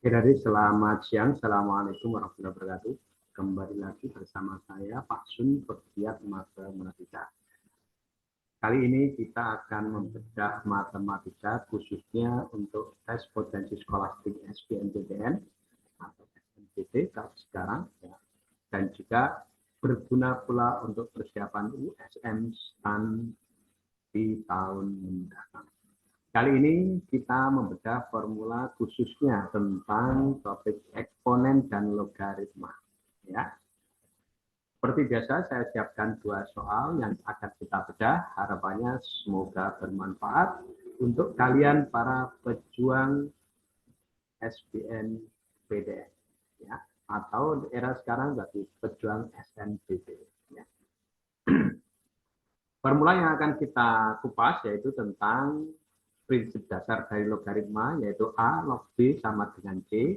Jadi selamat siang, Assalamualaikum warahmatullahi wabarakatuh. Kembali lagi bersama saya Pak Sun, pegiat matematika. Kali ini kita akan membedah matematika khususnya untuk tes potensi skolastik SBMPTN atau SNMPT kalau sekarang, ya. Dan juga berguna pula untuk persiapan USM STAN di tahun mendatang. Kali ini kita membedah formula khususnya tentang topik eksponen dan logaritma. Ya. Seperti biasa, saya siapkan 2 soal yang akan kita bedah. Harapannya semoga bermanfaat untuk kalian para pejuang SBMPTN. Ya. Atau era sekarang berarti pejuang SNMPT. Ya. Formula yang akan kita kupas yaitu tentang prinsip dasar dari logaritma, yaitu A log B sama dengan C,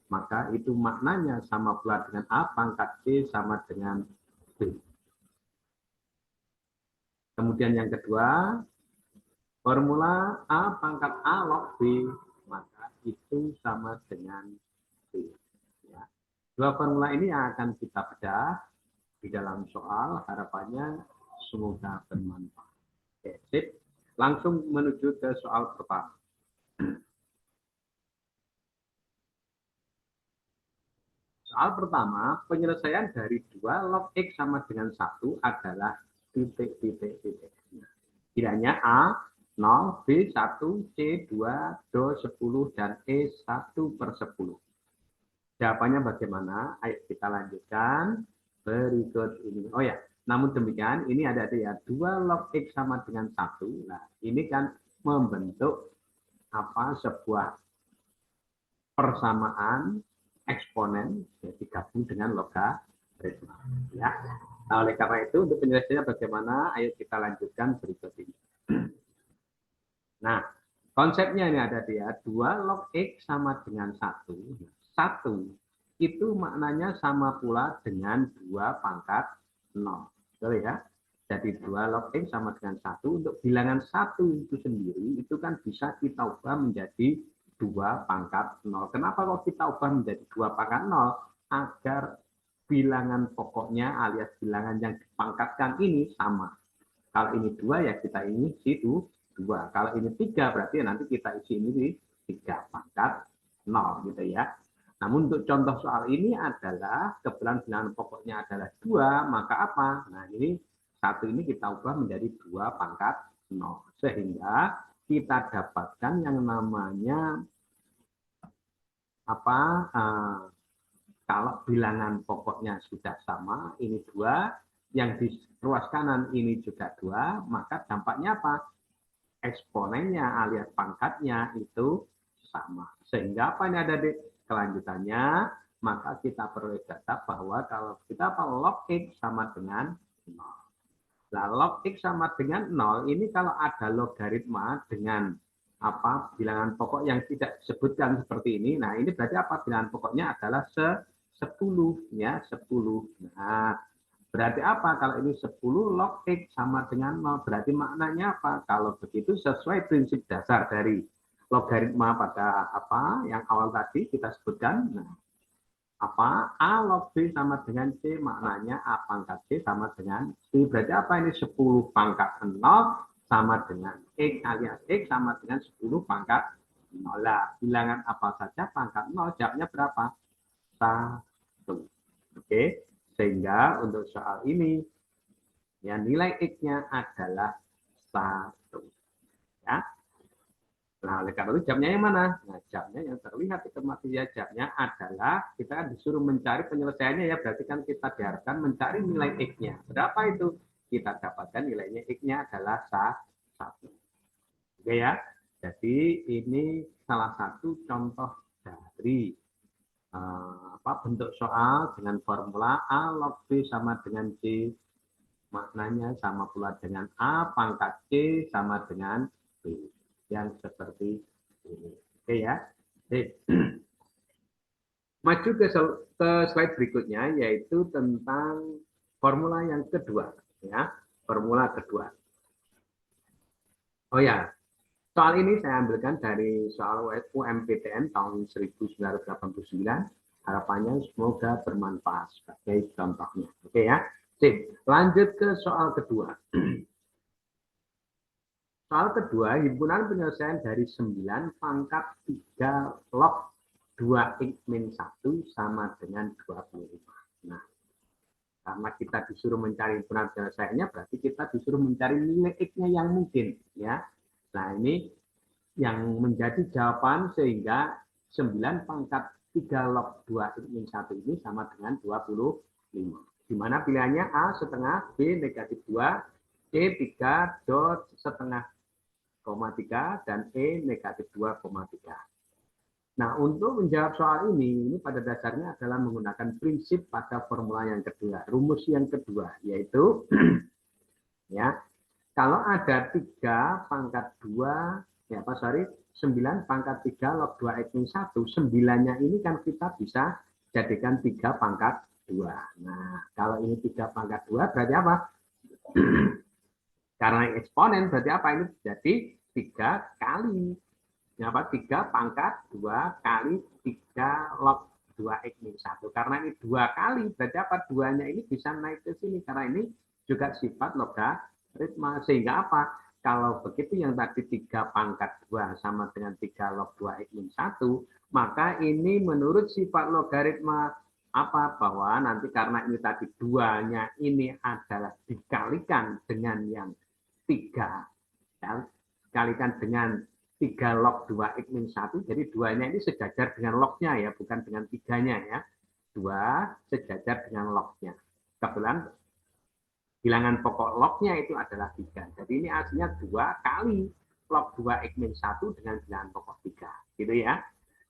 maka itu maknanya sama pula dengan A pangkat C sama dengan B. Kemudian yang kedua, formula A pangkat A log B, maka itu sama dengan B. Ya. Dua formula ini yang akan kita bedah di dalam soal, harapannya semoga bermanfaat. Oke, sip. Langsung menuju ke soal pertama. Soal pertama, penyelesaian dari 2 log X sama dengan 1 adalah titik-titik-titik. Kiranya A 0, B 1, C 2, Do 10, dan E 1/10. Jawabannya bagaimana? Ayo kita lanjutkan berikut ini. Oh ya, namun demikian ini ada ya 2 log X sama dengan 1. Nah, ini kan membentuk sebuah persamaan eksponen ya, digabung dengan logaritma. Ya. Nah, oleh karena itu untuk penjelasannya bagaimana, ayo kita lanjutkan berikut ini. Nah, konsepnya ini ada dia 2 log X sama dengan 1. 1 itu maknanya sama pula dengan 2 pangkat 0. Betul ya? Jadi 2 log X sama dengan 1. Untuk bilangan 1 itu sendiri, itu kan bisa kita ubah menjadi 2 pangkat 0. Kenapa kok kita ubah menjadi 2 pangkat 0? Agar bilangan pokoknya alias bilangan yang dipangkatkan ini sama. Kalau ini 2 ya kita ini situ 2. Kalau ini 3 berarti nanti kita isi ini di 3 pangkat 0 gitu ya. Namun untuk contoh soal ini adalah kebetulan bilangan pokoknya adalah 2, maka apa? Nah, ini 1 ini kita ubah menjadi 2 pangkat 0. Sehingga kita dapatkan yang namanya kalau bilangan pokoknya sudah sama, ini 2, yang di ruas kanan ini juga 2, maka dampaknya apa? Eksponennya alias pangkatnya itu sama. Sehingga apa ini ada di kelanjutannya, maka kita perlu data bahwa kalau kita log X sama dengan 0. Nah, log X sama dengan 0 ini kalau ada logaritma dengan bilangan pokok yang tidak disebutkan seperti ini. Nah, ini berarti apa? Bilangan pokoknya adalah 10 ya, 10. Nah, berarti apa? Kalau ini 10 log X sama dengan 0, berarti maknanya apa? Kalau begitu sesuai prinsip dasar dari logaritma pada yang awal tadi kita sebutkan. Nah, A log B sama dengan C, maknanya A pangkat C sama dengan C. Berarti apa ini? 10 pangkat 0 sama dengan X alias X sama dengan 10 pangkat 0. Lah, bilangan apa saja pangkat 0, jawabnya berapa? 1. Oke, sehingga untuk soal ini ya nilai X-nya adalah 1. Ya. Nah, oleh karena itu jamnya yang mana? Nah, jamnya yang terlihat di tempat dia jamnya adalah kita kan disuruh mencari penyelesaiannya ya, berarti kan kita diharapkan mencari nilai X-nya. Berapa itu? Kita dapatkan nilainya X-nya adalah 1. Oke ya. Jadi ini salah satu contoh dari bentuk soal dengan formula A log B sama dengan C, maknanya sama pula dengan A pangkat C sama dengan B. Yang seperti ini. Oke ya. Maju ke slide berikutnya, yaitu tentang formula yang kedua. Ya, formula kedua. Oh ya, Soal ini saya ambilkan dari soal UMPTN tahun 1989. Harapannya semoga bermanfaat sebagai contohnya. Oke ya. Sip. Lanjut ke soal kedua. Soal kedua, himpunan penyelesaian dari 9 pangkat 3 log 2x-1 sama dengan 25. Nah, karena kita disuruh mencari himpunan penyelesaiannya, berarti kita disuruh mencari nilai x-nya yang mungkin. Ya. Nah, ini yang menjadi jawaban sehingga 9 pangkat 3 log 2x-1 ini sama dengan 25. Di mana pilihannya A setengah, B negatif 2, C 3 dot setengah, 3, dan E negatif 2,3. Nah, untuk menjawab soal ini pada dasarnya adalah menggunakan prinsip pada formula yang kedua, rumus yang kedua, yaitu ya, kalau ada 3 pangkat 2, 9 pangkat 3 log 2x-1, 9-nya ini kan kita bisa jadikan 3 pangkat 2. Nah, kalau ini 3 pangkat 2 berarti apa? Karena eksponen berarti apa? Ini jadi 3 kali 3 pangkat 2 kali 3 log 2x-1. Karena ini 2 kali, berarti apa? 2-nya ini bisa naik ke sini. Karena ini juga sifat logaritma. Sehingga apa? Kalau begitu yang tadi 3 pangkat 2 sama dengan 3 log 2x-1, maka ini menurut sifat logaritma apa? Bahwa nanti karena ini tadi 2-nya ini adalah dikalikan dengan yang 3. Ya, dikalikan dengan 3 log 2x-1, jadi 2-nya ini sejajar dengan lognya ya, bukan dengan 3-nya ya. 2 sejajar dengan lognya. Kebetulan bilangan pokok lognya itu adalah 3. Jadi ini aslinya 2 kali log 2x-1 dengan bilangan pokok 3. Gitu ya.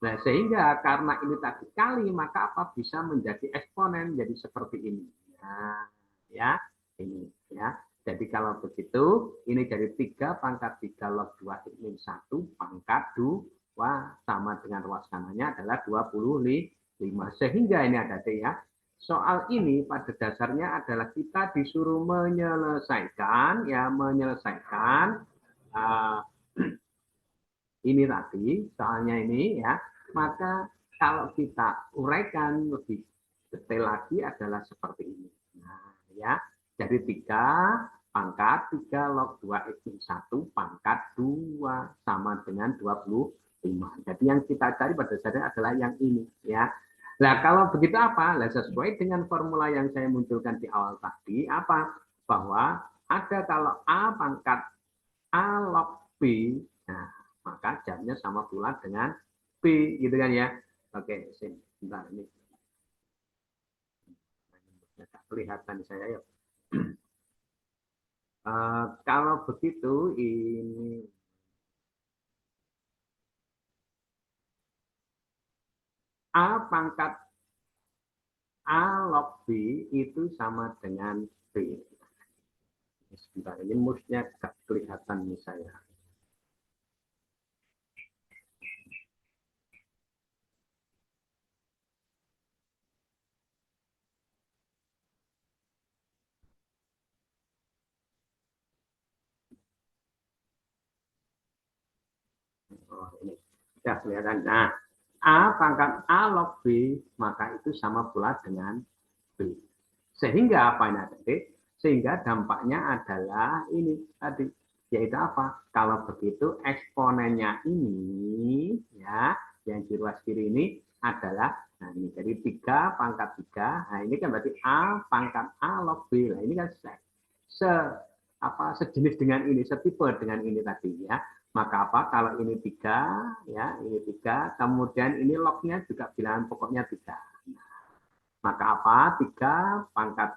Nah, sehingga karena ini tadi kali, maka apa? Bisa menjadi eksponen, jadi seperti ini. Nah, ya, ini ya. Jadi kalau begitu, ini dari 3 pangkat 3 log 2x-1 pangkat 2 sama dengan ruas kanannya adalah 25. Sehingga ini ada D ya. Soal ini pada dasarnya adalah kita disuruh menyelesaikan ini tadi soalnya ini ya. Maka kalau kita uraikan lebih detail lagi adalah seperti ini. Nah, ya. Jadi 3 pangkat 3 log 2x-1 pangkat 2 sama dengan 25. Jadi yang kita cari pada dasarnya adalah yang ini ya. Nah, kalau begitu apa? Nah, sesuai dengan formula yang saya munculkan di awal tadi, apa? Bahwa ada kalau A pangkat A log B, nah, maka jamnya sama pula dengan B, gitu kan ya. Oke, sebentar ini. Kelihatan saya, yuk. Kalau begitu, ini A pangkat A log B itu sama dengan B. Sebentar, ini musnya gak kelihatan nih saya. Oh, ini sudah kelihatan. Nah, A pangkat A log B, maka itu sama pula dengan B. Sehingga apa ini tadi? Sehingga dampaknya adalah ini tadi, yaitu apa? Kalau begitu eksponennya ini, ya, yang di ruas kiri ini adalah, nah ini jadi 3 pangkat 3, nah ini kan berarti A pangkat A log B. Nah ini kan sejenis dengan ini, setipe dengan ini tadi ya. Maka apa? Kalau ini 3, ya, ini 3, kemudian ini lognya juga bilangan pokoknya 3. Maka apa? 3 pangkat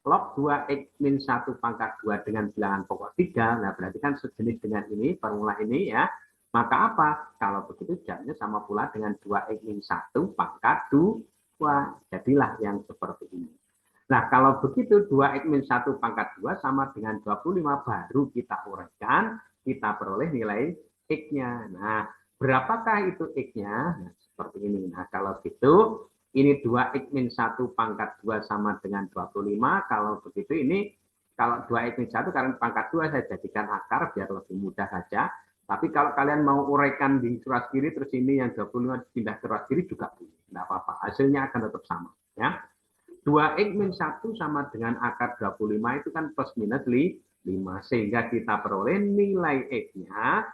log 2x-1 pangkat 2 dengan bilangan pokok 3. Nah, berarti kan sejenis dengan ini, formula ini ya. Maka apa? Kalau begitu jamnya sama pula dengan 2x-1 pangkat 2. Jadilah yang seperti ini. Nah, kalau begitu 2x-1 pangkat 2 sama dengan 25, baru kita uraikan, kita peroleh nilai x-nya. Nah, berapakah itu x-nya? Nah, seperti ini. Nah, kalau gitu, ini 2x-1 pangkat 2 sama dengan 25. Kalau begitu ini, kalau 2x-1 karena pangkat 2 saya jadikan akar biar lebih mudah saja. Tapi kalau kalian mau uraikan di surat kiri, terus ini yang 25 pindah ke surat kiri juga boleh. Tidak apa-apa. Hasilnya akan tetap sama. Ya. 2x min 1 sama dengan akar 25 itu kan plus minus 5. Sehingga kita peroleh nilai x-nya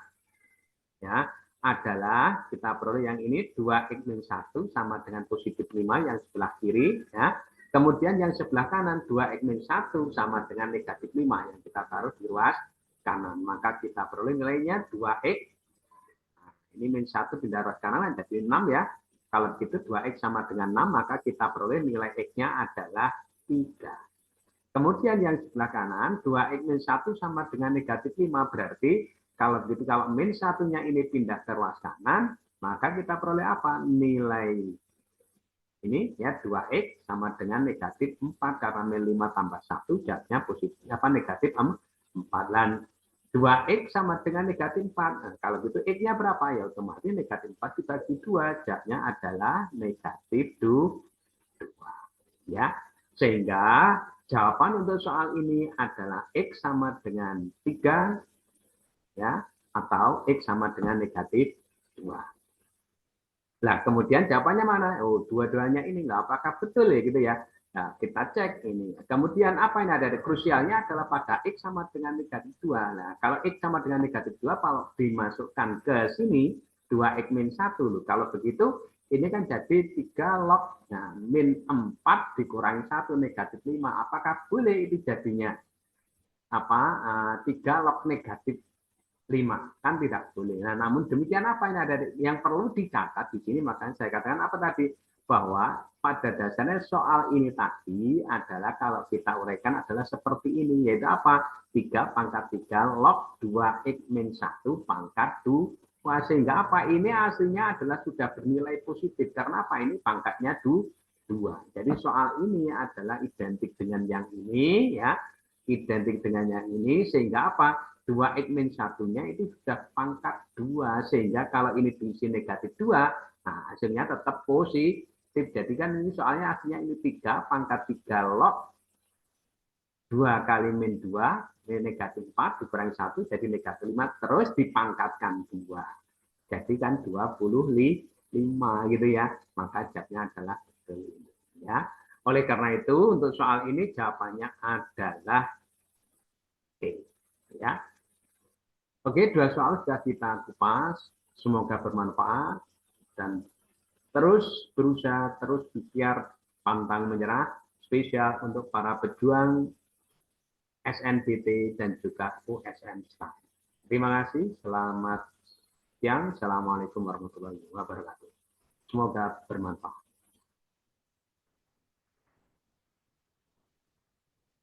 ya, adalah kita peroleh yang ini 2x min 1 sama dengan positif 5 yang sebelah kiri. Ya. Kemudian yang sebelah kanan 2x min 1 sama dengan negatif 5 yang kita taruh di ruas kanan. Maka kita peroleh nilainya 2x. Nah, ini min 1 pindah ruas kanan jadi 6 ya. Kalau begitu 2x sama dengan 6, maka kita peroleh nilai x-nya adalah 3. Kemudian yang sebelah kanan, 2x min 1 sama dengan negatif 5. Berarti kalau begitu, kalau min 1-nya ini pindah ke ruas kanan, maka kita peroleh apa? Nilai ini ya 2x sama dengan negatif 4. Karena min 5 tambah 1, jawabnya positif. Apa negatif 4. Dan 2x sama dengan negatif 4. Nah, kalau gitu x-nya berapa? Ya otomatis negatif 4 dibagi 2. Jawabnya adalah negatif 2. Ya. Sehingga jawaban untuk soal ini adalah x sama dengan 3 ya, atau x sama dengan negatif 2. Nah, kemudian jawabannya mana? Oh, dua-duanya ini enggak, apakah betul ya gitu ya? Nah, kita cek ini. Kemudian apa yang ada? Krusialnya adalah pada x sama dengan negatif 2. Nah, kalau x sama dengan negatif 2, kalau dimasukkan ke sini, 2x min 1. Loh. Kalau begitu, ini kan jadi 3 log. Nah, min 4 dikurangi 1, negatif 5. Apakah boleh itu jadinya? 3 log negatif 5. Kan tidak boleh. Nah, namun demikian apa yang ada yang perlu dicatat di sini, makanya saya katakan apa tadi, bahwa pada dasarnya soal ini tadi adalah kalau kita uraikan adalah seperti ini, yaitu apa? 3 pangkat 3 log 2x min 1 pangkat 2. Sehingga apa? Ini hasilnya adalah sudah bernilai positif. Karena apa? Ini pangkatnya 2. Jadi soal ini adalah identik dengan yang ini, ya. Identik dengan yang ini, sehingga apa? 2x min 1-nya itu sudah pangkat 2. Sehingga kalau ini diisi negatif 2, nah hasilnya tetap positif. Jadi kan ini soalnya hasilnya ini 3 pangkat 3 log 2 kali min 2, ini negatif 4 dikurangi 1 jadi negatif 5, terus dipangkatkan 2. Jadi kan 25 gitu ya. Maka jawabnya adalah betul. Ya. Oleh karena itu untuk soal ini jawabannya adalah D. Ya. Oke, 2 soal sudah kita kupas. Semoga bermanfaat dan terus berusaha, terus ikhtiar, pantang menyerah, spesial untuk para pejuang SNBT dan juga USN STAF. Terima kasih, selamat siang. Assalamualaikum warahmatullahi wabarakatuh. Semoga bermanfaat.